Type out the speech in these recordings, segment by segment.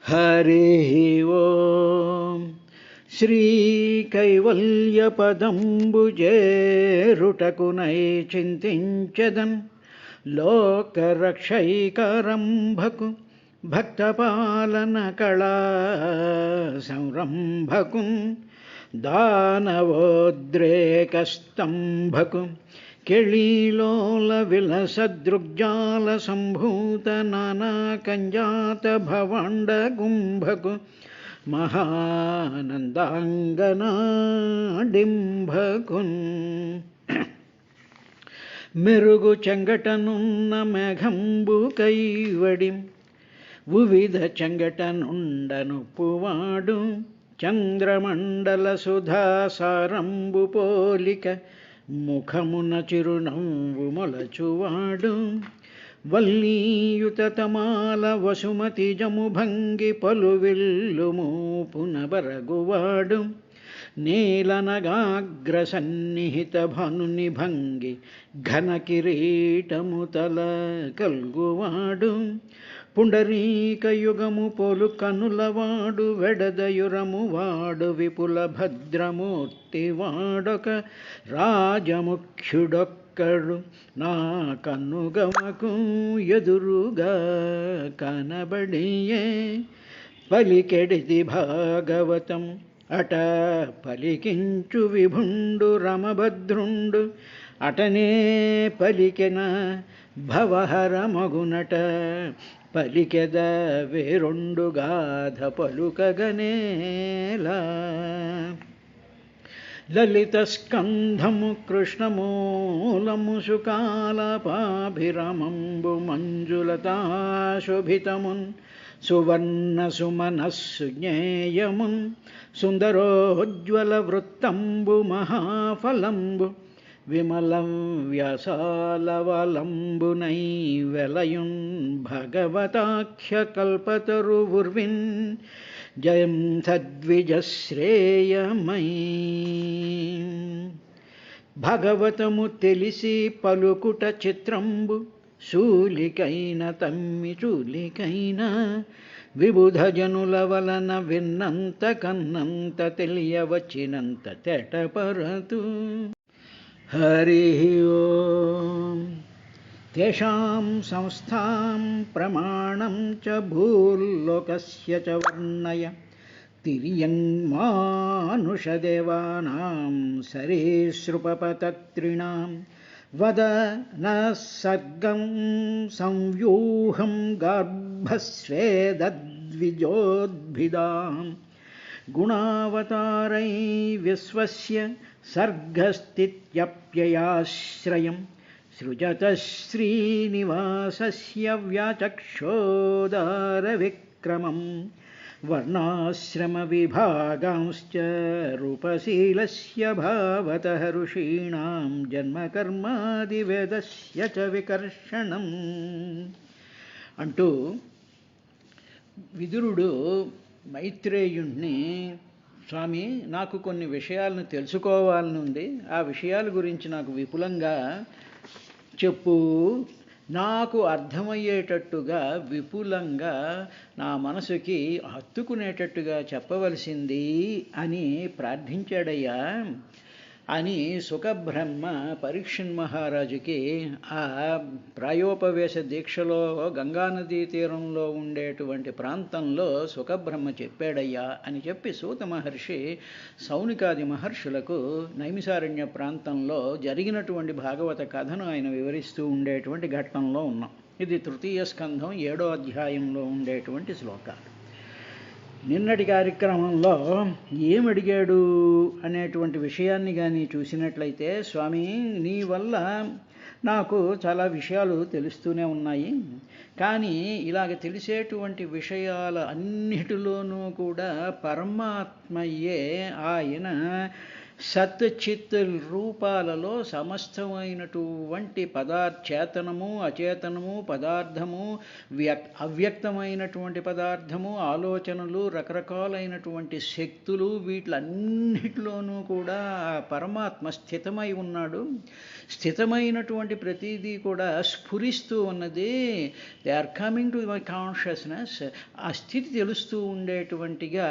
हरिः ओम् श्रीकैवल्यपदम्बुजेरुटकुनै चिन्तिंचदन् लोकरक्षैकरम्भकु भक्तपालनकला संरम्भकुं दानवोद्रेकस्तम्भकु केळीलोलविलसदृग्जालसम्भूतनानाकञ्जातभवाण्डकुम्भकु మహానందాంగనాడింభకున్ మెరుగు చెంగటనున్న మేఘంబు కైవడిం వివిధ చెంగటనుండనుప్పువాడు చంద్రమండల సుధాసారంబు పోలిక ముఖమున చిరునవ్వు మొలచువాడు వల్లీయుత తమాల వసుమతి జముభంగి పలువిల్లు మూపున బరగువాడు నీలనగాగ్ర సన్నిహిత భనుని భంగి ఘన కిరీటము తల కల్గువాడు పుండరీక యుగము పోలు కనులవాడు వెడదయురము వాడు విపుల భద్రమూర్తి వాడొక రాజముఖ్యుడొక్కడు నా కన్నుగమకు ఎదురుగా కనబడియే పలికెడిది భాగవతం అట పలికించు విభుండు రమభద్రుండు అటనే పలికెన భవహర మగునట పలికెద వేరొండు గాథ పలుకగనేలా లలిత స్కంధము కృష్ణమూలము సుకాలపాభిరమంబు మంజులతాశోభితమున్ సువర్ణ సుమనస్సు జ్ఞేయమున్ సుందరోజ్వల వృత్తంబు మహాఫలంబు విమలం వ్యాసాలవలంబునై వెలయున్ భగవతాఖ్య కల్పతరువుర్విన్ జయం సద్విజశ్రేయమై భగవతము తెలిసి పలుకుట చిత్రంబు శూలికైన తమ్మి చూలికైన విబుధ జనుల వలన విన్నంత కన్నంత తెలియవచ్చినంత తెటపరతు హరి ఓం తేషాం సంస్థాం ప్రమాణం చ భూల్లోకస్య చ వర్ణయ తిర్యన్మానుషదేవానాం సరీసృపపతత్రిణాం వద న సర్గం సంవ్యూహం గార్భస్వేదద్విజోద్భిదాం గుణావతారై విశ్వస్య సర్గస్థిత్యప్యయాశ్రయం సృజత శ్రీనివాసస్య వ్యాచక్షోదారవిక్రమం వర్ణాశ్రమ విభాగాంశ్చ రూపశీలస్య భావతః ఋషీణాం జన్మకర్మాదివేదస్య చ వికర్షణం అంటూ విదురుడు మైత్రేయుణ్ణి, స్వామి, నాకు కొన్ని విషయాలను తెలుసుకోవాలనుంది, ఆ విషయాల గురించి నాకు విపులంగా చెప్పు, నాకు అర్థమయ్యేటట్టుగా విపులంగా నా మనసుకి హత్తుకునేటట్టుగా చెప్పవలసింది అని ప్రార్థించాడయ్యా అని సుఖబ్రహ్మ పరీక్షణ్ మహారాజుకి ఆ ప్రాయోపవేశ దీక్షలో గంగానదీ తీరంలో ఉండేటువంటి ప్రాంతంలో సుఖబ్రహ్మ చెప్పాడయ్యా అని చెప్పి సూత మహర్షి సౌనికాది మహర్షులకు నైమిసారణ్య ప్రాంతంలో జరిగినటువంటి భాగవత కథను ఆయన వివరిస్తూ ఉండేటువంటి ఘట్టంలో ఉన్నాం. ఇది తృతీయ స్కంధం 7వ అధ్యాయంలో ఉండేటువంటి శ్లోకాలు. నిన్నటి కార్యక్రమంలో ఏమడిగాడు అనేటువంటి విషయాన్ని కానీ చూసినట్లయితే, స్వామి, నీ వల్ల నాకు చాలా విషయాలు తెలుస్తూనే ఉన్నాయి, కానీ ఇలాగ తెలిసేటువంటి విషయాల అన్నిటిలోనూ కూడా పరమాత్మయే ఆయన సత్ చిత్ రూపాలలో సమస్తమైనటువంటి చేతనము అచేతనము పదార్థము అవ్యక్తమైనటువంటి పదార్థము ఆలోచనలు రకరకాలైనటువంటి శక్తులు వీటిలన్నిటిలోనూ కూడా పరమాత్మ స్థితమై ఉన్నాడు. స్థితమైనటువంటి ప్రతిదీ కూడా స్ఫురిస్తూ ఉన్నది. They are coming to my consciousness. ఆ స్థితి తెలుస్తూ ఉండేటువంటిగా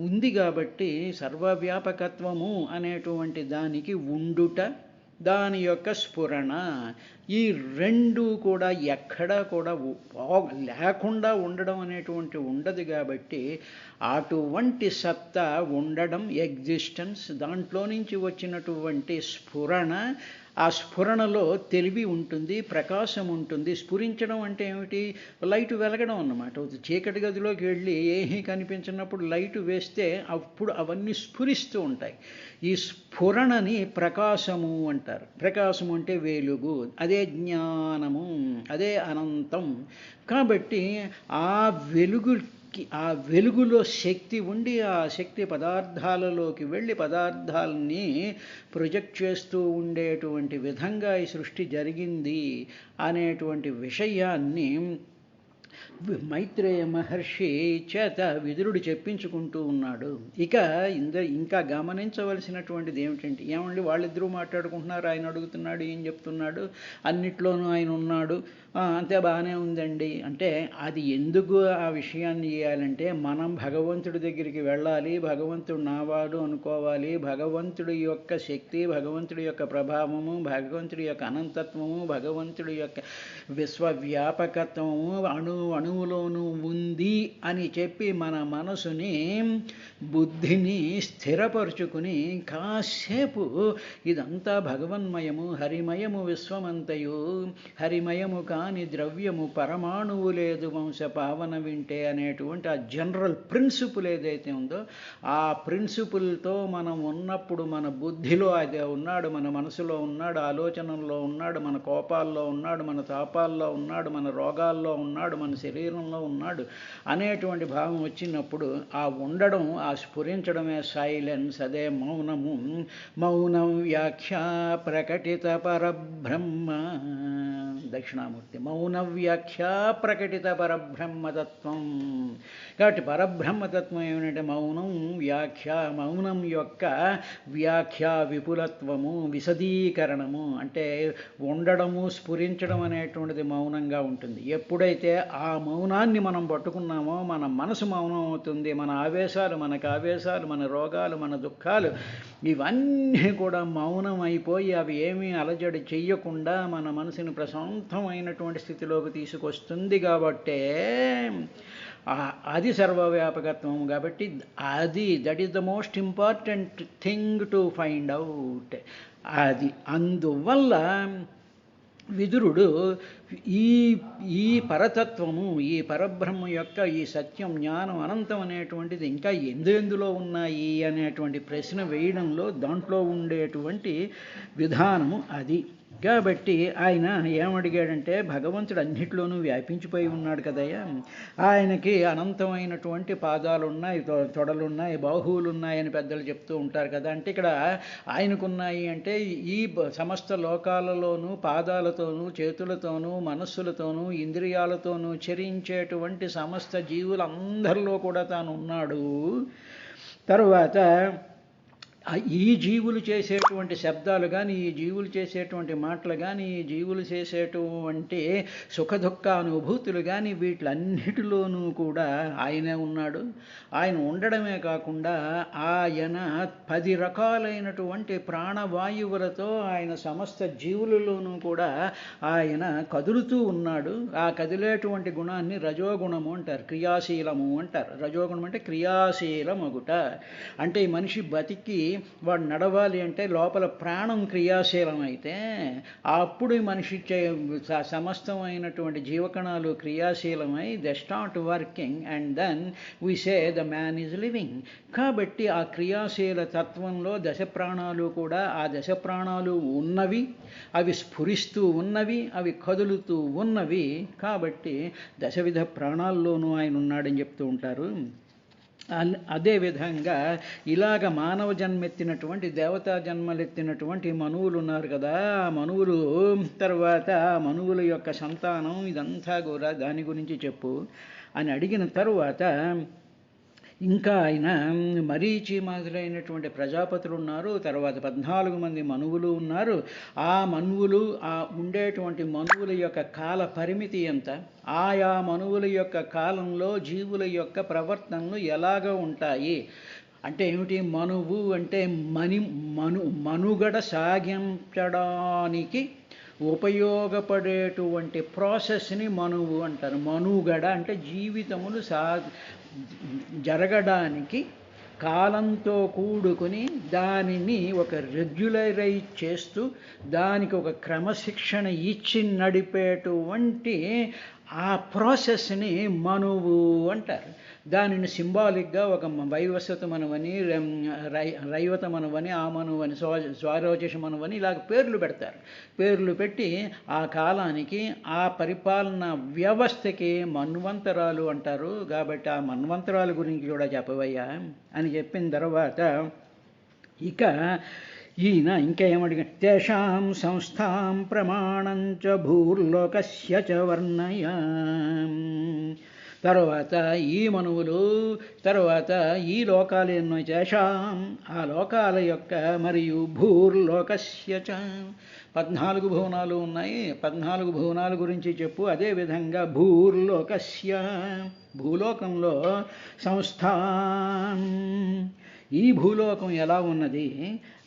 ఉంది. కాబట్టి సర్వవ్యాపకత్వము అనేటువంటి దానికి ఉండుట, దాని యొక్క స్ఫురణ, ఈ రెండు కూడా ఎక్కడా కూడా లేకుండా ఉండడం అనేటువంటి ఉండదు. కాబట్టి అటువంటి సత్తా ఉండడం, ఎగ్జిస్టెన్స్, దాంట్లో నుంచి వచ్చినటువంటి స్ఫురణ, ఆ స్ఫురణలో తెలివి ఉంటుంది, ప్రకాశం ఉంటుంది. స్ఫురించడం అంటే ఏమిటి? లైటు వెలగడం అన్నమాట. చీకటి గదిలోకి వెళ్ళి ఏమీ కనిపించినప్పుడు లైటు వేస్తే అప్పుడు అవన్నీ స్ఫురిస్తూ ఉంటాయి. ఈ స్ఫురణని ప్రకాశము అంటారు. ప్రకాశము అంటే వెలుగు, అదే జ్ఞానము, అదే అనంతం. కాబట్టి ఆ వెలుగులో శక్తి ఉండి, ఆ శక్తి పదార్థాలలోకి వెళ్ళి పదార్థాలని ప్రొజెక్ట్ చేస్తూ ఉండేటువంటి విధంగా ఈ సృష్టి జరిగింది అనేటువంటి విషయాన్ని మైత్రేయ మహర్షి చేత విదురుడు చెప్పించుకుంటూ ఉన్నాడు. ఇంకా గమనించవలసినటువంటిది ఏమిటంటే, ఏమండి వాళ్ళిద్దరూ మాట్లాడుకుంటున్నారు, ఆయన అడుగుతున్నాడు, ఏం చెప్తున్నాడు, అన్నిట్లోనూ ఆయన ఉన్నాడు, అంతే బాగానే ఉందండి అంటే, అది ఎందుకు ఆ విషయాన్ని చేయాలంటే, మనం భగవంతుడి దగ్గరికి వెళ్ళాలి, భగవంతుడు నావాడు అనుకోవాలి, భగవంతుడి యొక్క శక్తి, భగవంతుడి యొక్క ప్రభావము, భగవంతుడి యొక్క అనంతత్వము, భగవంతుడి యొక్క విశ్వవ్యాపకత్వము అణువులోనూ ఉంది అని చెప్పి మన మనసుని, బుద్ధిని స్థిరపరుచుకుని కాసేపు ఇదంతా భగవన్మయము, హరిమయము విశ్వమంతయు, హరిమయము కాని ద్రవ్యము పరమాణువు లేదు వంశ పావన వింటే అనేటువంటి ఆ జనరల్ ప్రిన్సిపుల్ ఏదైతే ఉందో, ఆ ప్రిన్సిపుల్తో మనం ఉన్నప్పుడు మన బుద్ధిలో అదే ఉన్నాడు, మన మనసులో ఉన్నాడు, ఆలోచనల్లో ఉన్నాడు, మన కోపాల్లో ఉన్నాడు, మన తాపాల్లో ఉన్నాడు, మన రోగాల్లో ఉన్నాడు, మన శరీరంలో ఉన్నాడు అనేటువంటి భావం వచ్చినప్పుడు ఆ ఉండడం, ఆ స్ఫురించడమే సైలెన్స్, అదే మౌనము. మౌనం వ్యాఖ్యా ప్రకటిత పరబ్రహ్మ, దక్షిణామూర్తి. మౌన వ్యాఖ్యా ప్రకటిత పరబ్రహ్మతత్వం. కాబట్టి పరబ్రహ్మతత్వం ఏమిటంటే మౌనం వ్యాఖ్య, మౌనం యొక్క వ్యాఖ్య, విపులత్వము, విశదీకరణము. అంటే ఉండడము, స్ఫురించడం అనేటువంటిది మౌనంగా ఉంటుంది. ఎప్పుడైతే ఆ మౌనాన్ని మనం పట్టుకున్నామో మన మనసు మౌనం అవుతుంది. మన ఆవేశాలు, మన రోగాలు, మన దుఃఖాలు ఇవన్నీ కూడా మౌనం అయిపోయి అవి ఏమీ అలజడి చెయ్యకుండా మన మనసుని ప్రశాంతమైనటువంటి స్థితిలోకి తీసుకొస్తుంది. కాబట్టే అది సర్వవ్యాపకత్వం. కాబట్టి that is the most important thing to find out. అందువల్ల విదురుడు ఈ పరతత్వము, ఈ పరబ్రహ్మ యొక్క ఈ సత్యం, జ్ఞానం, అనంతం అనేటువంటిది ఇంకా ఎందులో ఉన్నాయి అనేటువంటి ప్రశ్న వేయడంలో దాంట్లో ఉండేటువంటి విధానము అది. కాబట్టి ఆయన ఏమడిగాడంటే, భగవంతుడు అన్నిట్లోనూ వ్యాపించిపోయి ఉన్నాడు కదయ్యా, ఆయనకి అనంతమైనటువంటి పాదాలున్నాయి, తొడలున్నాయి, బాహువులున్నాయని పెద్దలు చెప్తూ ఉంటారు కదా. అంటే ఇక్కడ ఆయనకున్నాయి అంటే ఈ సమస్త లోకాలలోనూ పాదాలతోనూ, చేతులతోనూ, మనస్సులతోనూ, ఇంద్రియాలతోనూ చరించేటువంటి సమస్త జీవులందరిలో కూడా తాను ఉన్నాడు. తరువాత ఈ జీవులు చేసేటువంటి శబ్దాలు కానీ, ఈ జీవులు చేసేటువంటి మాటలు కానీ, ఈ జీవులు చేసేటువంటి సుఖదుఖ అనుభూతులు కానీ వీటిలన్నిటిలోనూ కూడా ఆయనే ఉన్నాడు. ఆయన ఉండడమే కాకుండా ఆయన 10 రకాలైనటువంటి ప్రాణవాయువులతో ఆయన సమస్త జీవులలోనూ కూడా ఆయన కదులుతూ ఉన్నాడు. ఆ కదిలేటువంటి గుణాన్ని రజోగుణము అంటారు, క్రియాశీలము అంటారు. రజోగుణం అంటే క్రియాశీలమగుట. అంటే ఈ మనిషి బతికి వాడు నడవాలి అంటే లోపల ప్రాణం క్రియాశీలం అయితే అప్పుడు ఈ మనిషి సమస్తమైనటువంటి జీవకణాలు క్రియాశీలమై they start working and then we say the man is living. కాబట్టి ఆ క్రియాశీల తత్వంలో దశ ప్రాణాలు కూడా, ఆ దశ ప్రాణాలు ఉన్నవి, అవి స్ఫురిస్తూ ఉన్నవి, అవి కదులుతూ ఉన్నవి. కాబట్టి దశవిధ ప్రాణాల్లోనూ ఆయన ఉన్నాడని చెప్తూ ఉంటారు. అదేవిధంగా ఇలాగ మానవ జన్మెత్తినటువంటి దేవతా జన్మలెత్తినటువంటి మనువులు ఉన్నారు కదా, ఆ మనువులు తర్వాత మనువుల యొక్క సంతానం ఇదంతా కూడా దాని గురించి చెప్పు అని అడిగిన తరువాత ఇంకా ఆయన మరీచి మొదలైనటువంటి ప్రజాపతులు ఉన్నారు, తర్వాత 14 మంది మనువులు ఉన్నారు. ఆ మనువులు ఉండేటువంటి మనువుల యొక్క కాల పరిమితి ఎంత, ఆయా మనువుల యొక్క కాలంలో జీవుల యొక్క ప్రవర్తనలు ఎలాగ ఉంటాయి అంటే ఏమిటి? మనువు అంటే మనుగడ సాగించడానికి ఉపయోగపడేటువంటి ప్రాసెస్ని మనువు అంటారు. మనుగడ అంటే జీవితములు జరగడానికి కాలంతో కూడుకుని దానిని ఒక రెగ్యులరైజ్ చేస్తూ దానికి ఒక క్రమశిక్షణ ఇచ్చి నడిపేటువంటి ఆ ప్రాసెస్ని మనువు అంటారు. దానిని సింబాలిక్గా ఒక వైవస్వత మనవని, రైవత మనవని, ఆ మనువని, స్వారోచేష మనవని ఇలాగ పేర్లు పెడతారు. పేర్లు పెట్టి ఆ కాలానికి ఆ పరిపాలన వ్యవస్థకి మన్వంతరాలు అంటారు. కాబట్టి ఆ మన్వంతరాల గురించి కూడా చెప్పవయ్యా అని చెప్పిన తర్వాత ఇక ఈయన ఇంకా ఏమడిగా, తేషాం సంస్థాం ప్రమాణంచ భూర్లోకస్య చ వర్ణయ. తర్వాత ఈ మనువులు తర్వాత ఈ లోకాలు ఎన్నో, తేషాం ఆ లోకాల యొక్క మరియు భూర్లోకస్య చ 14 భువనాలు ఉన్నాయి, 14 భువనాల గురించి చెప్పు. అదేవిధంగా భూర్లోకస్య భూలోకంలో సంస్థాం ఈ భూలోకం ఎలా ఉన్నది,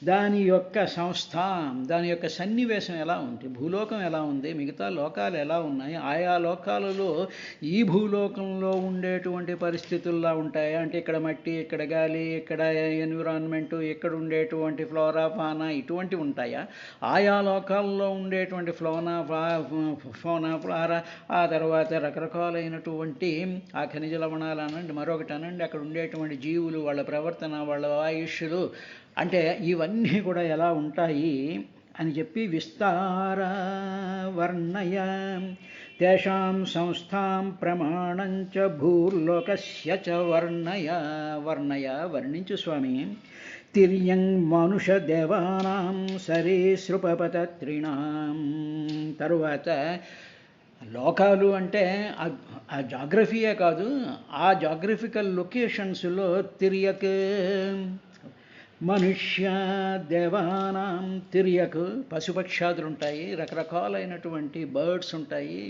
దాని యొక్క సంస్థాం దాని యొక్క సన్నివేశం ఎలా ఉంది, భూలోకం ఎలా ఉంది, మిగతా లోకాలు ఎలా ఉన్నాయి, ఆయా లోకాలలో ఈ భూలోకంలో ఉండేటువంటి పరిస్థితుల్లా ఉంటాయి. అంటే ఇక్కడ మట్టి, ఇక్కడ గాలి, ఇక్కడ ఎన్విరాన్మెంటు, ఇక్కడ ఉండేటువంటి ఫ్లోరా ఫానా ఇటువంటివి ఉంటాయా, ఆయా లోకాల్లో ఉండేటువంటి ఫోనా ఫ్లోరా, ఆ తర్వాత రకరకాలైనటువంటి ఆ ఖనిజ లవణాలు అనండి, మరొకటి అనండి, అక్కడ ఉండేటువంటి జీవులు, వాళ్ళ ప్రవర్తన, వాళ్ళ ఆయుష్యులు, అంటే ఇవన్నీ కూడా ఎలా ఉంటాయి అని చెప్పి విస్తార వర్ణయ. తేషాం సంస్థాం ప్రమాణంచ భూర్లోకస్య చ వర్ణయ. వర్ణించు స్వామి. తిర్యం మనుష దేవానాం సరీసృపపతత్రిణాం. తరువాత లోకాలు అంటే ఆ జాగ్రఫీయే కాదు, ఆ జాగ్రఫికల్ లొకేషన్స్లో తిర్యక్ మనుష్య దేవానాం తిర్యక్ పశుపక్షాదులు ఉంటాయి, రకరకాలైనటువంటి బర్డ్స్ ఉంటాయి.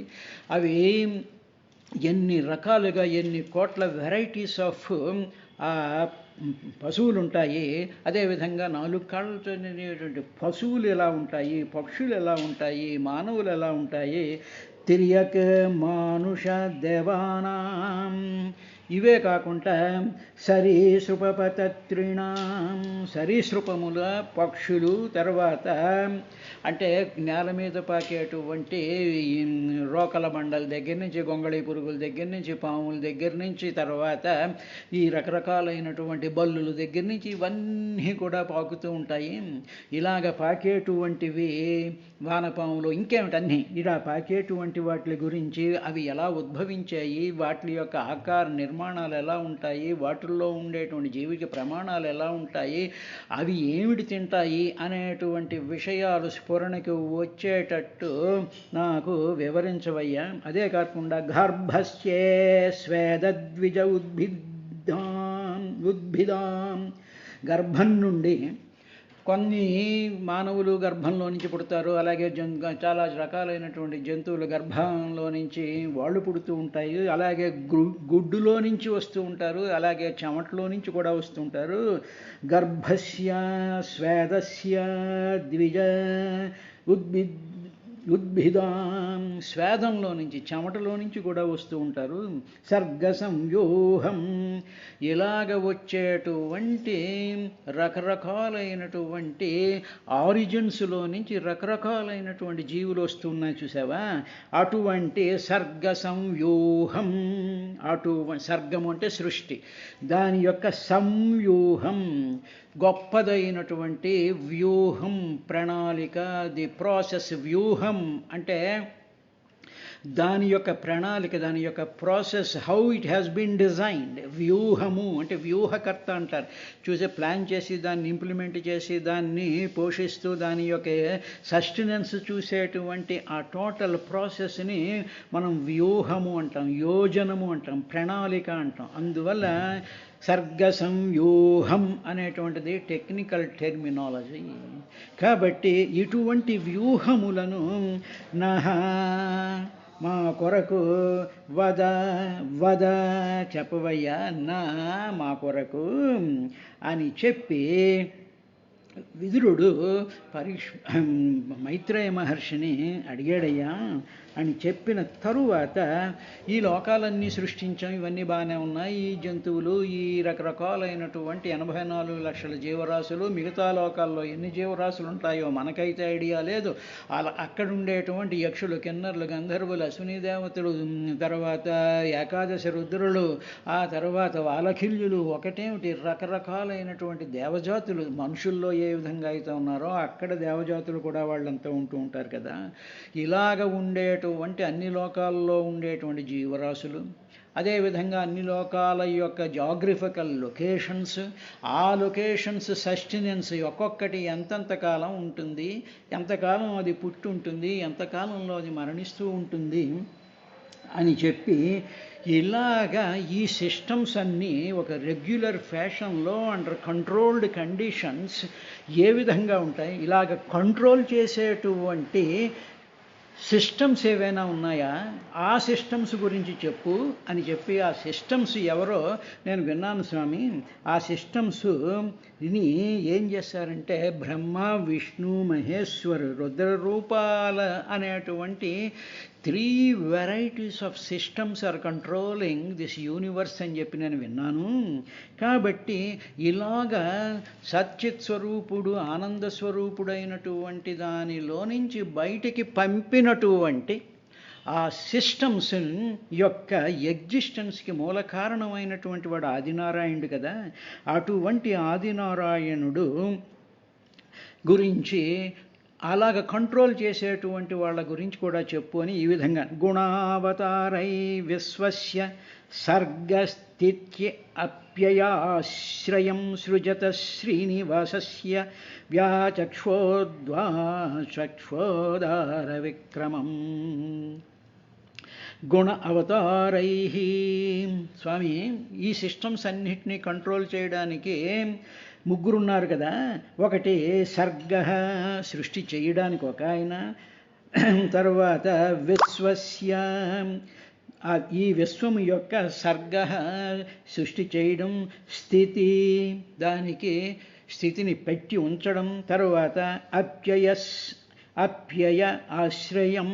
అవి ఎన్ని రకాలుగా ఎన్ని కోట్ల వెరైటీస్ ఆఫ్ ఆ పశువులు ఉంటాయి. అదేవిధంగా 4 కాళ్ళతో తిరిగేటువంటి పశువులు ఎలా ఉంటాయి, పక్షులు ఎలా ఉంటాయి, మానవులు ఎలా ఉంటాయి. తిర్యక్ మానుష దేవానాం. ఇవే కాకుండా సరీసృపపతత్రిణాం సరీసృపముల పక్షులు, తర్వాత అంటే నేల మీద పాకేటువంటి రోకల బండల దగ్గర నుంచి, గొంగళి పురుగుల దగ్గర నుంచి, పాముల దగ్గర నుంచి, తర్వాత ఈ రకరకాలైనటువంటి బల్లుల దగ్గర నుంచి ఇవన్నీ కూడా పాకుతూ ఉంటాయి. ఇలాగ పాకేటువంటివి వానపాములు, ఇంకేమిటి అన్నీ ఇలా పాకేటువంటి వాటి గురించి అవి ఎలా ఉద్భవించాయి, వాటి యొక్క ఆకార నిర్మాణాలు ఎలా ఉంటాయి, వాటిల్లో ఉండేటువంటి జీవిక ప్రమాణాలు ఎలా ఉంటాయి, అవి ఏమిటి తింటాయి అనేటువంటి విషయాలు స్ఫురణకు వచ్చేటట్టు నాకు వివరించవయ్యా. అదే కాకుండా గర్భస్యే స్వేదద్విజ ఉద్భిదాం. గర్భం నుండి కొన్ని మానవులు గర్భంలో నుంచి పుడతారు, అలాగే చాలా రకాలైనటువంటి జంతువులు గర్భంలో నుంచి వాళ్ళు పుడుతూ ఉంటాయి, అలాగే గుడ్డులో నుంచి వస్తూ ఉంటారు, అలాగే చెమటలో నుంచి కూడా వస్తూ ఉంటారు. గర్భస్య స్వేదస్య ద్విజ ఉద్భిదాం. స్వేదంలో నుంచి, చెమటలో నుంచి కూడా వస్తూ ఉంటారు. సర్గ సంవ్యూహం. ఇలాగ వచ్చేటువంటి రకరకాలైనటువంటి ఆరిజిన్స్లో నుంచి రకరకాలైనటువంటి జీవులు వస్తున్నాయి చూసావా, అటువంటి సర్గ సంవ్యూహం. సర్గము అంటే సృష్టి, దాని యొక్క సంవ్యూహం గొప్పదైనటువంటి వ్యూహం, ప్రణాళిక, ది ప్రాసెస్. వ్యూహం అంటే దాని యొక్క ప్రణాళిక, దాని యొక్క process, how it has been designed. వ్యూహము అంటే వ్యూహకర్త అంటారు. చూసే ప్లాన్ చేసి దాన్ని ఇంప్లిమెంట్ చేసి దాన్ని పోషిస్తూ దాని యొక్క సస్టెనెన్స్ చూసేటువంటి ఆ టోటల్ ప్రాసెస్ని మనం వ్యూహము అంటాం, యోజనము అంటాం, ప్రణాళిక అంటాం. అందువల్ల సర్గ సంవ్యూహం అనేటువంటిది టెక్నికల్ టెర్మినాలజీ. కాబట్టి ఇటువంటి వ్యూహములను నహ మా కొరకు వద వద చెప్పవయ్యా నా మా కొరకు అని చెప్పి విదురుడు మైత్రేయ మహర్షిని అడిగాడయ్యా అని చెప్పిన తరువాత ఈ లోకాలన్నీ సృష్టించాం, ఇవన్నీ బాగానే ఉన్నాయి, ఈ జంతువులు, ఈ రకరకాలైనటువంటి 84 లక్షల జీవరాశులు, మిగతా లోకాల్లో ఎన్ని జీవరాశులు ఉంటాయో మనకైతే ఐడియా లేదు. అలా అక్కడ ఉండేటువంటి యక్షులు, కిన్నరులు, గంధర్వులు, అశ్విని దేవతలు, తర్వాత ఏకాదశ రుద్రులు, ఆ తర్వాత వాలఖిల్యులు, ఒకటేమిటి రకరకాలైనటువంటి దేవజాతులు, మనుషుల్లో ఏ విధంగా అయితే ఉన్నారో అక్కడ దేవజాతులు కూడా వాళ్ళంతా ఉంటూ ఉంటారు కదా. ఇలాగ ఉండేటువంటి అన్ని లోకాల్లో ఉండేటువంటి జీవరాశులు, అదేవిధంగా అన్ని లోకాల యొక్క జాగ్రఫికల్ లొకేషన్స్, ఆ లొకేషన్స్ సస్టెనెన్స్ ఒక్కొక్కటి ఎంతెంత కాలం ఉంటుంది, ఎంతకాలం అది పుట్టి ఉంటుంది, ఎంతకాలంలో అది మరణిస్తూ ఉంటుంది అని చెప్పి ఇలాగా ఈ సిస్టమ్స్ అన్నీ ఒక రెగ్యులర్ ఫ్యాషన్లో అండర్ కంట్రోల్డ్ కండిషన్స్ ఏ విధంగా ఉంటాయి, ఇలాగ కంట్రోల్ చేసేటువంటి సిస్టమ్స్ ఏవైనా ఉన్నాయా, ఆ సిస్టమ్స్ గురించి చెప్పు అని చెప్పి, ఆ సిస్టమ్స్ ఎవరో నేను విన్నాను స్వామి. ఆ సిస్టమ్స్ని ఏం చేశారంటే బ్రహ్మ, విష్ణు, మహేశ్వరు రుద్ర రూపాల అనేటువంటి 3 varieties of systems are controlling this universe అని చెప్పి నేను విన్నాను. కాబట్టి ఇలాగా సచ్చిత్ స్వరూపుడు, ఆనంద స్వరూపుడైనటువంటి దానిలో నుంచి బయటికి పంపినటువంటి ఆ సిస్టమ్స్ యొక్క ఎగ్జిస్టెన్స్కి మూల కారణమైనటువంటి వాడు ఆదినారాయణుడు కదా. అటువంటి ఆదినారాయణుడు గురించి అలాగ కంట్రోల్ చేసేటువంటి వాళ్ళ గురించి కూడా చెప్పు అని ఈ విధంగా గుణావతారై విశ్వస్య సర్గస్థిత్య అప్యయాశ్రయం సృజత శ్రీనివాసస్య వ్యాచక్షోద్వాచక్షోదార విక్రమం. గుణ అవతారై స్వామి, ఈ సిస్టమ్స్ అన్నిటినీ కంట్రోల్ చేయడానికి ముగ్గురున్నారు కదా. ఒకటి సర్గ, సృష్టి చేయడానికి ఒక ఆయన, తర్వాత విశ్వస్య, ఈ విశ్వము యొక్క సర్గ సృష్టి చేయడం, స్థితి దానికి స్థితిని పెట్టి ఉంచడం, తర్వాత అప్యయ ఆశ్రయం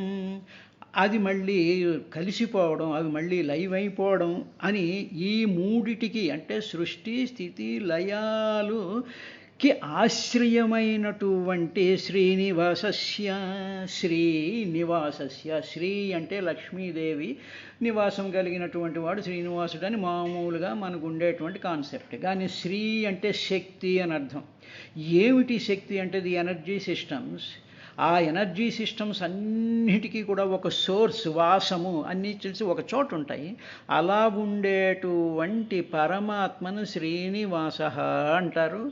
అది మళ్ళీ కలిసిపోవడం, అవి మళ్ళీ లైవ్ అయిపోవడం అని ఈ మూడిటికి అంటే సృష్టి, స్థితి, లయాలుకి ఆశ్రయమైనటువంటి శ్రీనివాసస్య, శ్రీనివాసస్య, శ్రీ అంటే లక్ష్మీదేవి నివాసం కలిగినటువంటి వాడు శ్రీనివాసుడు అని మామూలుగా మనకు ఉండేటువంటి కాన్సెప్ట్. కానీ శ్రీ అంటే శక్తి అని అర్థం. ఏమిటి శక్తి అంటే ది ఎనర్జీ సిస్టమ్స్. ఆ ఎనర్జీ సిస్టమ్స్ అన్నిటికీ కూడా ఒక సోర్స్, వాసము అన్నీ తెలిసి ఒక చోట ఉంటాయి. అలా ఉండేటువంటి పరమాత్మను శ్రీనివాస అంటారు.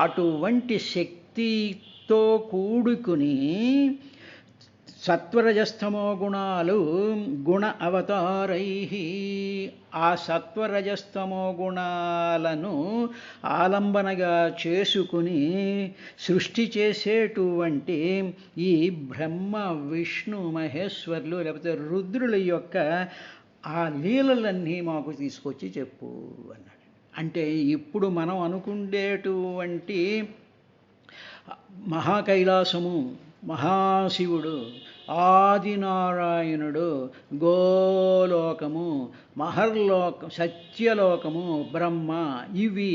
అటువంటి శక్తితో కూడుకుని సత్వరజస్తమో గుణాలు గుణ అవతారై, ఆ సత్వరజస్తమో గుణాలను ఆలంబనగా చేసుకుని సృష్టి చేసేటువంటి ఈ బ్రహ్మ, విష్ణు, మహేశ్వరులు లేకపోతే రుద్రుల యొక్క ఆ లీలలన్నీ మాకు తీసుకొచ్చి చెప్పు అన్నాడు. అంటే ఇప్పుడు మనం అనుకునేటువంటి మహాకైలాసము, మహాశివుడు, ఆదినారాయణుడు, గోలోకము, మహర్లోకం, సత్యలోకము, బ్రహ్మ, ఇవి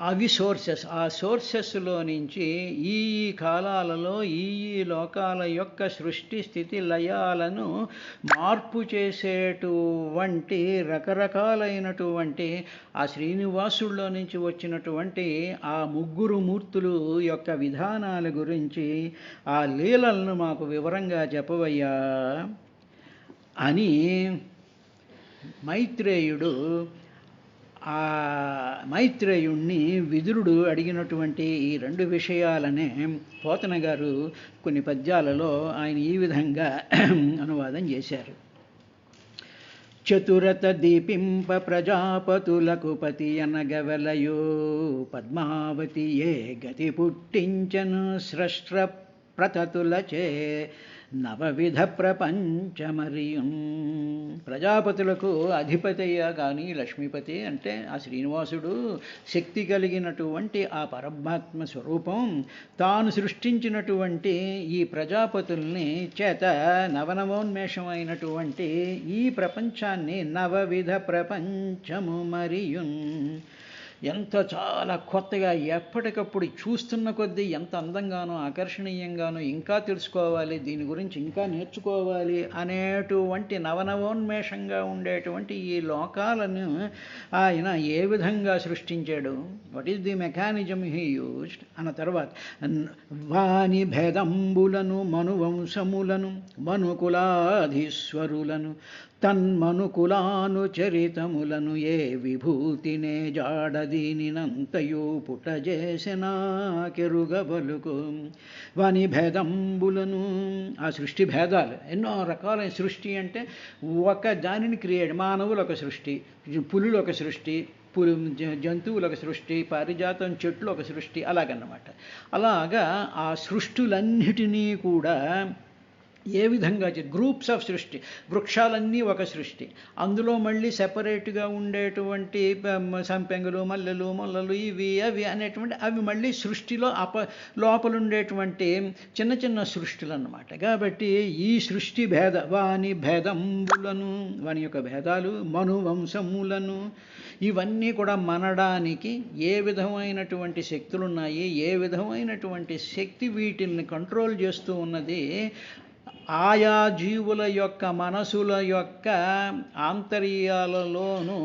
అవి సోర్సెస్. ఆ సోర్సెస్లో నుంచి ఈ కాలాలలో ఈ లోకాల యొక్క సృష్టి, స్థితి, లయాలను మార్పు చేసేటువంటి రకరకాలైనటువంటి ఆ శ్రీనివాసుల్లో నుంచి వచ్చినటువంటి ఆ ముగ్గురు మూర్తులు యొక్క విధానాల గురించి, ఆ లీలలను మాకు వివరంగా చెప్పవయ్యా అని మైత్రేయుణ్ణి విదురుడు అడిగినటువంటి ఈ 2 విషయాలనే పోతన గారు కొన్ని పద్యాలలో ఆయన ఈ విధంగా అనువాదం చేశారు. చతురత దీపింప ప్రజాపతులకు పతి అనగవలయో పద్మావతి ఏ గతి పుట్టించను స్రష్ట్ర ప్రతతులచే నవవిధ ప్రపంచమరియుం. ప్రజాపతులకు అధిపతయ్య కానీ లక్ష్మీపతి అంటే ఆ శ్రీనివాసుడు శక్తి కలిగినటువంటి ఆ పరమాత్మ స్వరూపం తాను సృష్టించినటువంటి ఈ ప్రజాపతుల్ని చేత నవనవోన్మేషమైనటువంటి ఈ ప్రపంచాన్ని నవవిధ ప్రపంచము మరియున్. ఎంత చాలా కొత్తగా ఎప్పటికప్పుడు చూస్తున్న కొద్దీ ఎంత అందంగానో ఆకర్షణీయంగానో ఇంకా తెలుసుకోవాలి, దీని గురించి ఇంకా నేర్చుకోవాలి అనేటువంటి నవనవోన్మేషంగా ఉండేటువంటి ఈ లోకాలను ఆయన ఏ విధంగా సృష్టించాడు, what is the mechanism he used అన్న తర్వాత వాని భేదంబులను మనువంశములను మనుకులాధీశ్వరులను తన్మనుకులాను చరితములను ఏ విభూతినే జాడదీనినంతయు పుటజేసిన కెరుగబలుకు. వాని భేదంబులను ఆ సృష్టి భేదాలు ఎన్నో రకాలైన సృష్టి అంటే ఒక దానిని క్రియేట్, మానవులు ఒక సృష్టి, పులులు ఒక సృష్టి, జంతువులు ఒక సృష్టి, పారిజాతం చెట్లు ఒక సృష్టి, అలాగన్నమాట. అలాగా ఆ సృష్టులన్నిటినీ కూడా ఏ విధంగా గ్రూప్స్ ఆఫ్ సృష్టి, వృక్షాలన్నీ ఒక సృష్టి, అందులో మళ్ళీ సెపరేట్గా ఉండేటువంటి సంపెంగలు మల్లెలు మొల్లలు ఇవి అవి అనేటువంటి అవి మళ్ళీ సృష్టిలో లోపల ఉండేటువంటి చిన్న చిన్న సృష్టిలు అన్నమాట. కాబట్టి ఈ సృష్టి వాని భేదంబులను, వాని యొక్క భేదాలు, మనువంశములను ఇవన్నీ కూడా మనడానికి ఏ విధమైనటువంటి శక్తులు ఉన్నాయి, ఏ విధమైనటువంటి శక్తి వీటిని కంట్రోల్ చేస్తూ ఉన్నది, ఆయా జీవుల యొక్క మనసుల యొక్క ఆంతర్యాలలోనూ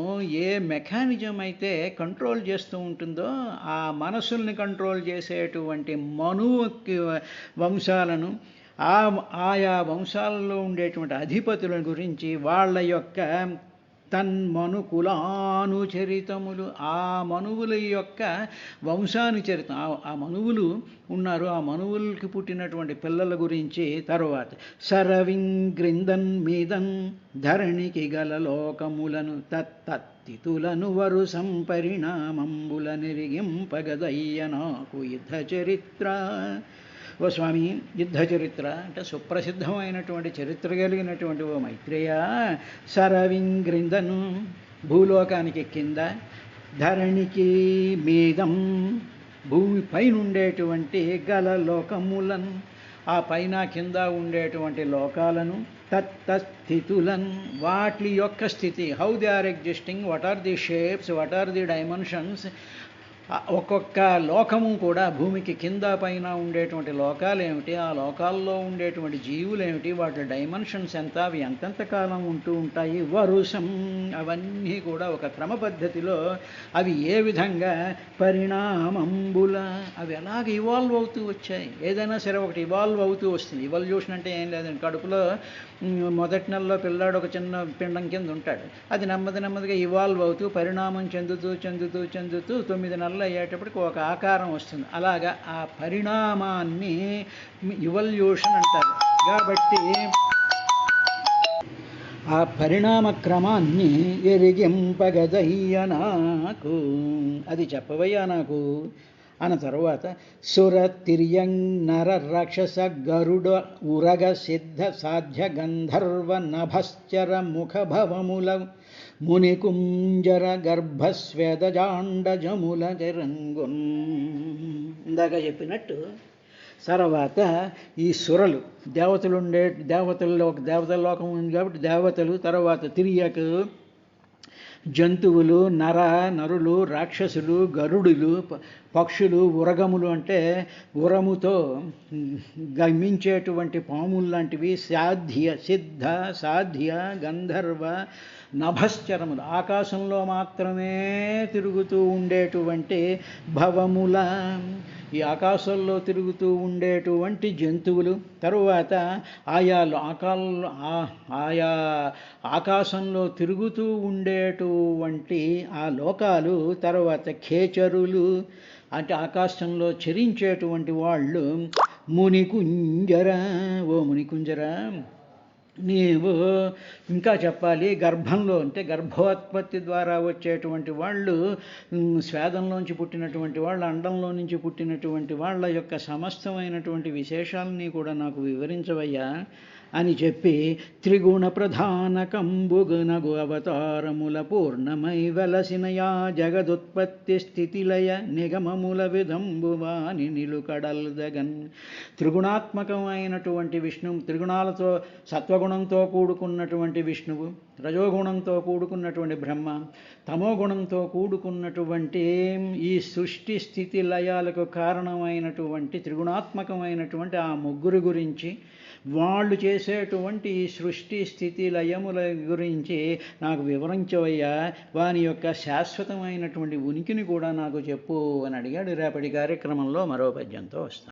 ఏ మెకానిజం అయితే కంట్రోల్ చేస్తూ ఉంటుందో ఆ మనసుల్ని కంట్రోల్ చేసేటువంటి మనువుకి వంశాలను, ఆయా వంశాలలో ఉండేటువంటి అధిపతుల గురించి వాళ్ళ యొక్క తన్మనుకులానుచరితములు, ఆ మనువుల యొక్క వంశానుచరితం, ఆ మనువులు ఉన్నారు, ఆ మనువులకి పుట్టినటువంటి పిల్లల గురించి. తర్వాత సరవింగ్రిందన్ మీదన్ ధరణికి గల లోకములను తత్తితులను వరు సంపరిణామంబుల నిరిగింపగదయ్య నాకు యుద్ధ చరిత్ర. ఓ స్వామి, యుద్ధ చరిత్ర అంటే సుప్రసిద్ధమైనటువంటి చరిత్ర కలిగినటువంటి ఓ మైత్రేయ, సరవింగ్రిందను భూలోకానికి కింద, ధరణికి మీదం భూమి పైన ఉండేటువంటి గల లోకములను, ఆ పైన కింద ఉండేటువంటి లోకాలను, తత్స్థితులను వాటి యొక్క స్థితి, how they are existing, what are the shapes, what are the dimensions, ఒక్కొక్క లోకము కూడా భూమికి కింద పైన ఉండేటువంటి లోకాలు ఏమిటి, ఆ లోకాల్లో ఉండేటువంటి జీవులు ఏమిటి, వాటి డైమెన్షన్స్ ఎంత, అవి ఎంతెంత కాలం ఉంటూ ఉంటాయి, వరుసం అవన్నీ కూడా ఒక క్రమ పద్ధతిలో అవి ఏ విధంగా పరిణామంబుల అవి ఎలాగ ఇవాల్వ్ అవుతూ వచ్చాయి. ఏదైనా సరే ఒకటి ఇవాల్వ్ అవుతూ వస్తుంది. ఇవాల్యూషన్ అంటే ఏం లేదండి, కడుపులో మొదటి నెలలో పిల్లాడు ఒక చిన్న పిండం కింద ఉంటాడు, అది నెమ్మదిగా ఇవాల్వ్ అవుతూ పరిణామం చెందుతూ 9 నెలలు అయ్యేటప్పటికి ఒక ఆకారం వస్తుంది. అలాగా ఆ పరిణామాన్ని ఇవల్యూషన్ అంటారు. కాబట్టి ఆ పరిణామ క్రమాన్ని ఎరిగింపగదయ్య నాకు, అది చెప్పవయ్యా నాకు అన్న తర్వాత సుర తిర్యంగ్ నర రాక్షస గరుడ ఉరగ సిద్ధ సాధ్య గంధర్వ నభశ్చర ముఖభవముల మునికుంజర గర్భస్వేదజాండ జముల జరంగున్. ఇందాక చెప్పినట్టు తర్వాత ఈ సురలు, దేవతల్లో ఒక దేవతల లోకం ఉంది కాబట్టి దేవతలు, తర్వాత తిరియకు జంతువులు, నరులు, రాక్షసులు, గరుడులు, పక్షులు, ఉరగములు అంటే ఉరముతో గమించేటువంటి పాములు లాంటివి, సిద్ధ సాధ్య గంధర్వ నభశ్చరములు ఆకాశంలో మాత్రమే తిరుగుతూ ఉండేటువంటి భవముల ఈ ఆకాశంలో తిరుగుతూ ఉండేటువంటి జంతువులు, తరువాత ఆయా ఆయా ఆకాశంలో తిరుగుతూ ఉండేటువంటి ఆ లోకాలు, తర్వాత ఖేచరులు అంటే ఆకాశంలో చరించేటువంటి వాళ్ళు, మునికుంజర, ఓ మునికుంజర నీవు ఇంకా చెప్పాలి, గర్భంలో అంటే గర్భోత్పత్తి ద్వారా వచ్చేటువంటి వాళ్ళు, స్వేదంలోంచి పుట్టినటువంటి వాళ్ళు, అండంలో నుంచి పుట్టినటువంటి వాళ్ళ యొక్క సమస్తమైనటువంటి విశేషాలని కూడా నాకు వివరించవయ్యా అని చెప్పి, త్రిగుణ ప్రధాన కంబుగునగు అవతారముల పూర్ణమై వెలసినయా జగదుత్పత్తి స్థితిలయ నిగమముల విధంబువాని నిలుకడల్దగన్. త్రిగుణాత్మకమైనటువంటి విష్ణువు, త్రిగుణాలతో సత్వగుణంతో కూడుకున్నటువంటి విష్ణువు, రజోగుణంతో కూడుకున్నటువంటి బ్రహ్మ, తమోగుణంతో కూడుకున్నటువంటి ఈ సృష్టి స్థితి లయాలకు కారణమైనటువంటి త్రిగుణాత్మకమైనటువంటి ఆ ముగ్గురు గురించి, వాళ్ళు చేసేటువంటి ఈ సృష్టి స్థితి లయముల గురించి నాకు వివరించవయ్యా, వాని యొక్క శాశ్వతమైనటువంటి ఉనికిని కూడా నాకు చెప్పు అని అడిగాడు. రేపటి కార్యక్రమంలో మరో పద్యంతో వస్తాను.